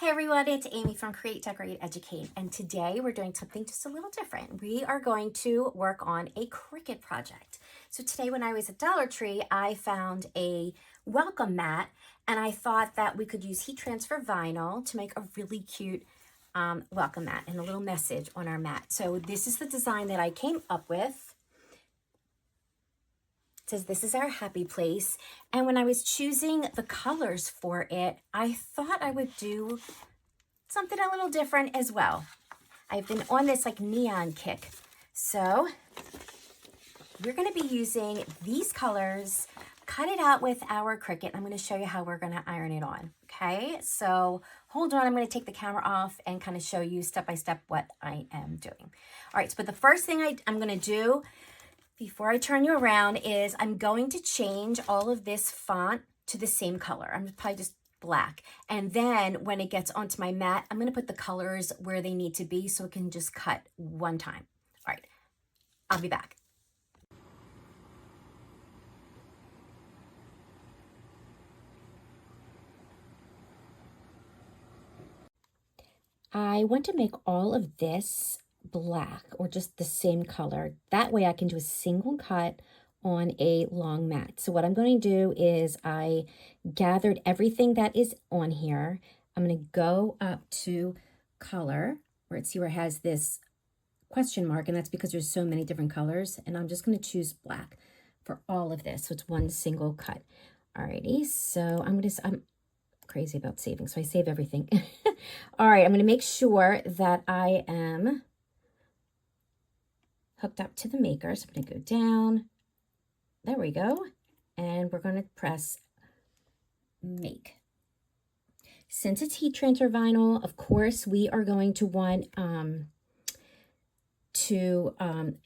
Hey everyone, it's Amy from Create, Decorate, Educate, and today we're doing something just a little different. We are going to work on a Cricut project. So today when I was at Dollar Tree, I found a welcome mat, and I thought that we could use heat transfer vinyl to make a really cute welcome mat and a little message on our mat. So this is the design that I came up with. It says this is our happy place, and when I was choosing the colors for it, I thought I would do something a little different as well. I've been on this like neon kick, so we're going to be using these colors, cut it out with our Cricut. I'm going to show you how we're going to iron it on. Okay, so hold on, I'm going to take the camera off and kind of show you step by step what I am doing. All right, so but the first thing I'm going to do before I turn you around is I'm going to change all of this font to the same color. I'm probably just black. And then when it gets onto my mat, I'm going to put the colors where they need to be so it can just cut one time. All right, I'll be back. I want to make all of this black or just the same color. That way I can do a single cut on a long mat. So what I'm going to do is I gathered everything that is on here. I'm going to go up to color where it has this question mark, and that's because there's so many different colors, and I'm just going to choose black for all of this. So it's one single cut. Alrighty, so I'm crazy about saving, so I save everything. All right, I'm going to make sure that I am hooked up to the maker. So I'm going to go down. There we go. And we're going to press make. Since it's heat transfer vinyl, of course, we are going to want to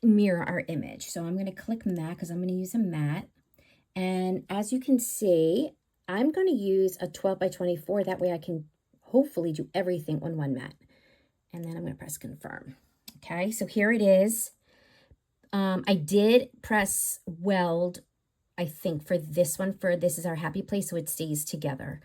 mirror our image. So I'm going to click mat because I'm going to use a mat. And as you can see, I'm going to use a 12 by 24. That way I can hopefully do everything on one mat. And then I'm going to press confirm. Okay, so here it is. I did press weld, I think, for this one, for this is our happy place, so it stays together.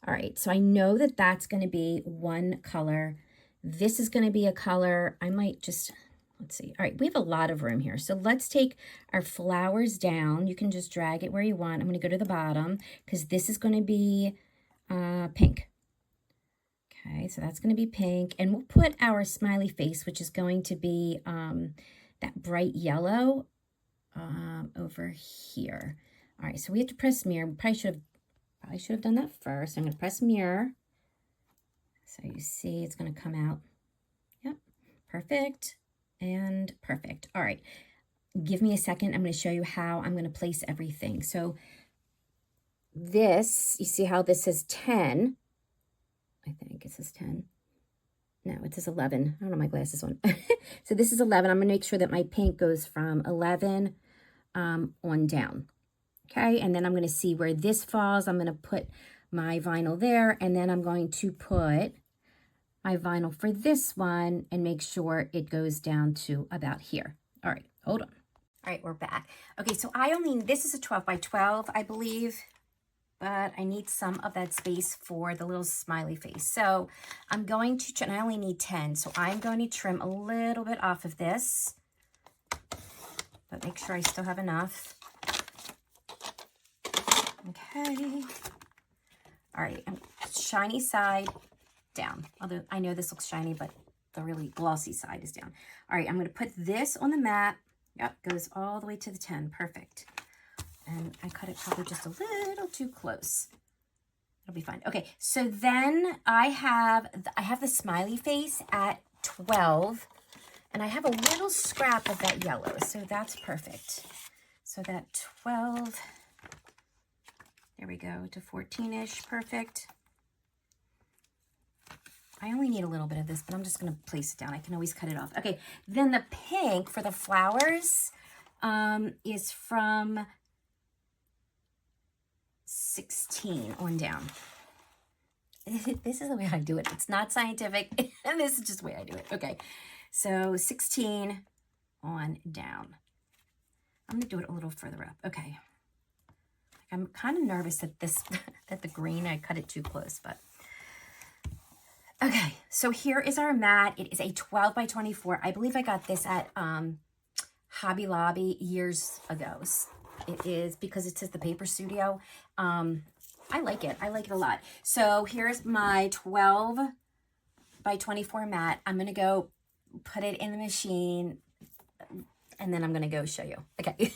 All right, so I know that that's going to be one color. This is going to be a color. I might just, let's see. All right, we have a lot of room here. So let's take our flowers down. You can just drag it where you want. I'm going to go to the bottom because this is going to be pink. Okay, so that's going to be pink. And we'll put our smiley face, which is going to be that bright yellow over here. All right, so we have to press mirror. We probably should have done that first. I'm going to press mirror. So you see it's going to come out. Yep, perfect and perfect. All right, give me a second. I'm going to show you how I'm going to place everything. So this, you see how this says 10. I think it says 10. No, it says 11. I don't know my glasses on. So this is 11. I'm going to make sure that my pink goes from 11 on down. Okay, and then I'm going to see where this falls. I'm going to put my vinyl there, and then I'm going to put my vinyl for this one and make sure it goes down to about here. All right, hold on. All right, we're back. Okay, so this is a 12 by 12, I believe, but I need some of that space for the little smiley face. So I'm going to, and I only need 10, so I'm going to trim a little bit off of this, but make sure I still have enough. Okay. All right, shiny side down. Although I know this looks shiny, but the really glossy side is down. All right, I'm going to put this on the mat. Yep, goes all the way to the 10. Perfect. And I cut it probably just a little too close. It'll be fine. Okay, so then I have the smiley face at 12, and I have a little scrap of that yellow, so that's perfect. So that 12, there we go, to 14-ish, perfect. I only need a little bit of this, but I'm just going to place it down. I can always cut it off. Okay, then the pink for the flowers is from 16 on down. This is the way I do it. It's not scientific, and this is just the way I do it. Okay, so 16 on down. I'm going to do it a little further up. Okay. I'm kind of nervous that that the green, I cut it too close, but Okay, so here is our mat. It is a 12 by 24. I believe I got this at Hobby Lobby years ago. It is, because it says the Paper Studio. I like it. I like it a lot. So here's my 12 by 24 mat. I'm going to go put it in the machine, and then I'm going to go show you. Okay.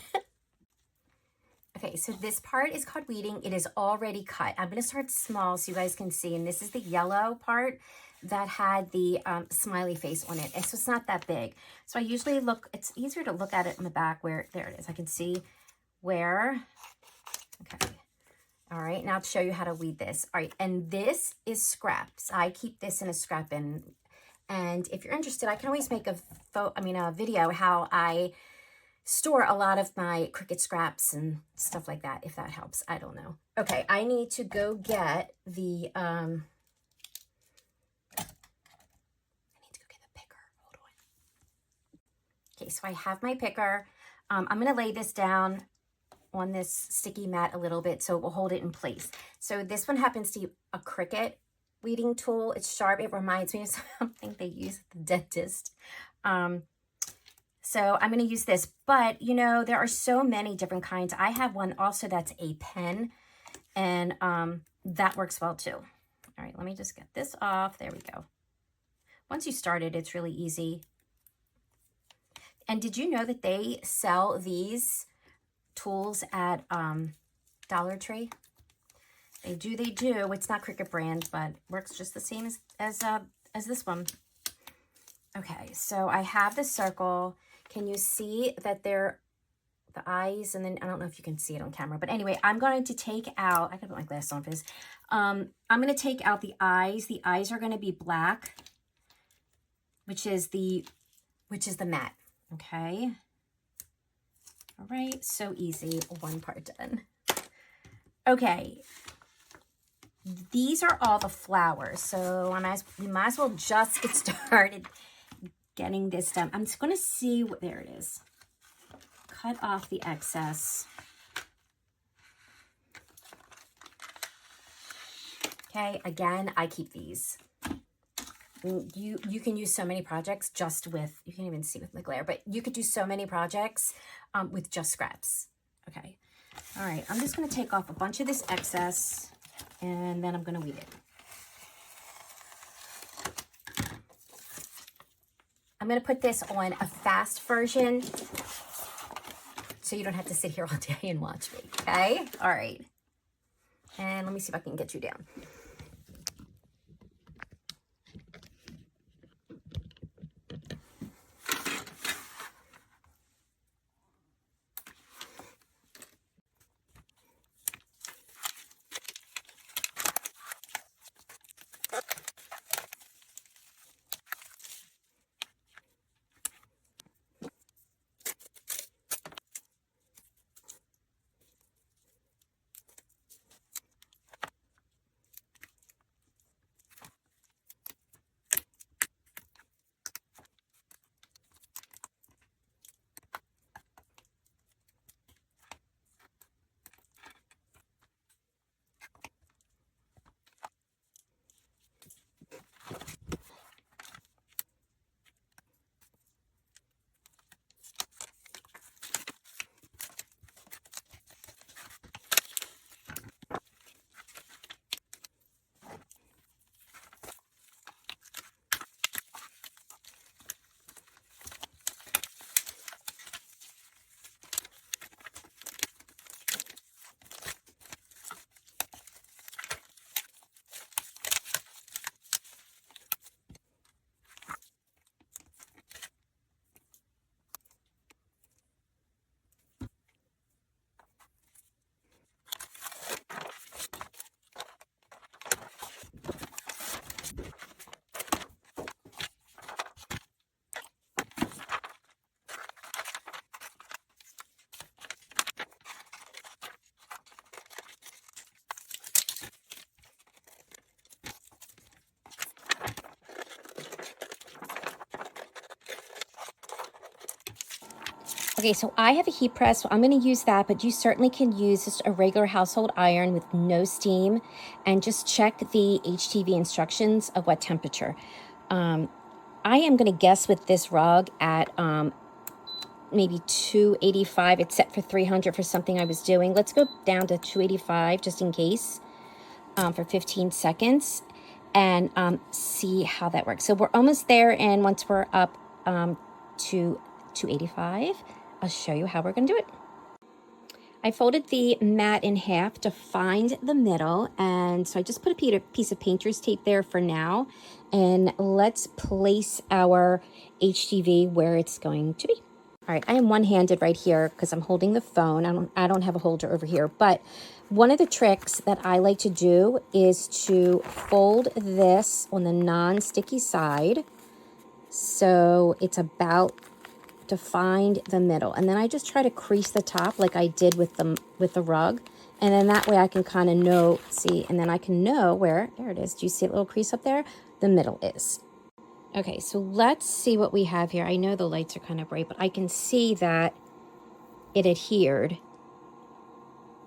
Okay, so this part is called weeding. It is already cut. I'm going to start small so you guys can see. And this is the yellow part that had the smiley face on it. And so it's not that big. So I usually look, it's easier to look at it in the back where, there it is. I can see where, okay. All right, now to show you how to weed this. All right, and this is scraps. I keep this in a scrap bin. And if you're interested, I can always make a video how I store a lot of my Cricut scraps and stuff like that, if that helps. I don't know. Okay, I need to go get the picker. Hold on. Okay, so I have my picker. I'm gonna lay this down on this sticky mat a little bit so it will hold it in place. So this one happens to be a Cricut weeding tool. It's sharp. It reminds me of something they use at the dentist. So I'm going to use this, but you know, there are so many different kinds. I have one also that's a pen, and that works well too. All right, let me just get this off. There we go. Once you start it, it's really easy. And did you know that they sell these tools at Dollar Tree? They do. It's not Cricut brand, but works just the same as this one. Okay, so I have the circle. Can you see that they're the eyes? And then I don't know if you can see it on camera, but anyway, I'm going to take out, I can put my glasses on for this. I'm going to take out the eyes. The eyes are going to be black, which is the mat. Okay. All right. So easy. One part done. Okay. These are all the flowers. So we might as well just get started getting this done. I'm just going to see what, there it is. Cut off the excess. Okay, again, I keep these. You can use so many projects just with, you can't even see with the glare, but you could do so many projects with just scraps. Okay, all right, I'm just going to take off a bunch of this excess, and then I'm going to weed it. I'm going to put this on a fast version so you don't have to sit here all day and watch me, okay? All right. And let me see if I can get you down. Okay, so I have a heat press, so I'm going to use that, but you certainly can use just a regular household iron with no steam, and just check the HTV instructions of what temperature. I am going to guess with this rug at maybe 285. It's set for 300 for something I was doing. Let's go down to 285 just in case for 15 seconds and see how that works. So we're almost there, and once we're up to 285, I'll show you how we're going to do it. I folded the mat in half to find the middle, and so I just put a piece of painter's tape there for now, and let's place our HTV where it's going to be. All right, I am one-handed right here because I'm holding the phone. I don't have a holder over here, but one of the tricks that I like to do is to fold this on the non-sticky side so it's about to find the middle, and then I just try to crease the top like I did with the rug, and then that way I can kind of know, see, and then I can know where, there it is, do you see a little crease up there? The middle is. Okay, so let's see what we have here. I know the lights are kind of bright, but I can see that it adhered.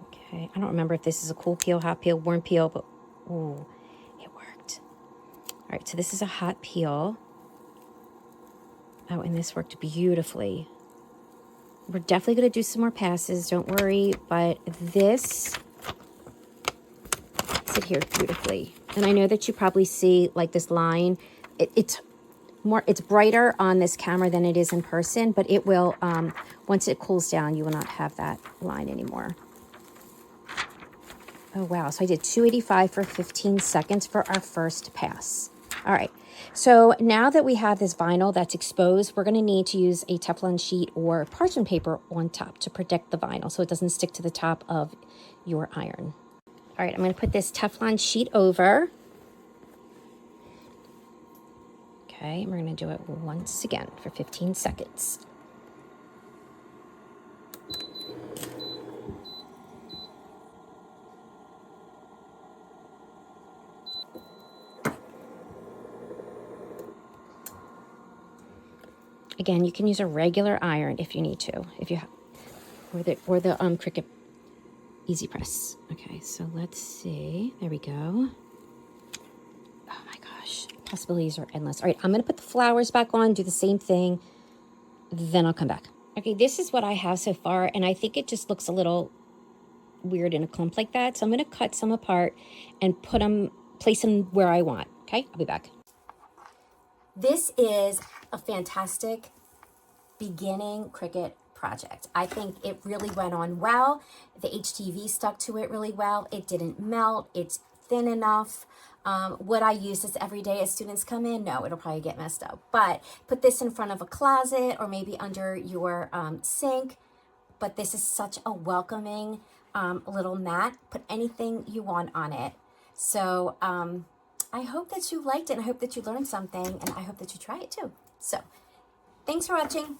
Okay, I don't remember if this is a cool peel, hot peel, warm peel, but ooh, it worked. All right, so this is a hot peel. Oh, and this worked beautifully. We're definitely going to do some more passes, don't worry, but this adhered beautifully. And I know that you probably see like this line. It's brighter on this camera than it is in person, but it will, once it cools down, you will not have that line anymore. Oh, wow. So I did 285 for 15 seconds for our first pass. All right. So now that we have this vinyl that's exposed, we're going to need to use a Teflon sheet or parchment paper on top to protect the vinyl so it doesn't stick to the top of your iron. All right, I'm going to put this Teflon sheet over. Okay, and we're going to do it once again for 15 seconds. Again, you can use a regular iron if you need to, if you have, or the Cricut Easy Press. Okay, so let's see. There we go. Oh my gosh, possibilities are endless. All right, I'm going to put the flowers back on, do the same thing, then I'll come back. Okay, this is what I have so far, and I think it just looks a little weird in a clump like that. So I'm going to cut some apart and place them where I want. Okay, I'll be back. This is a fantastic beginning Cricut project. I think it really went on well. The HTV stuck to it really well. It didn't melt. It's thin enough. Would I use this every day as students come in? No, it'll probably get messed up. But put this in front of a closet or maybe under your sink. But this is such a welcoming little mat. Put anything you want on it. So I hope that you liked it. And I hope that you learned something. And I hope that you try it too. So thanks for watching.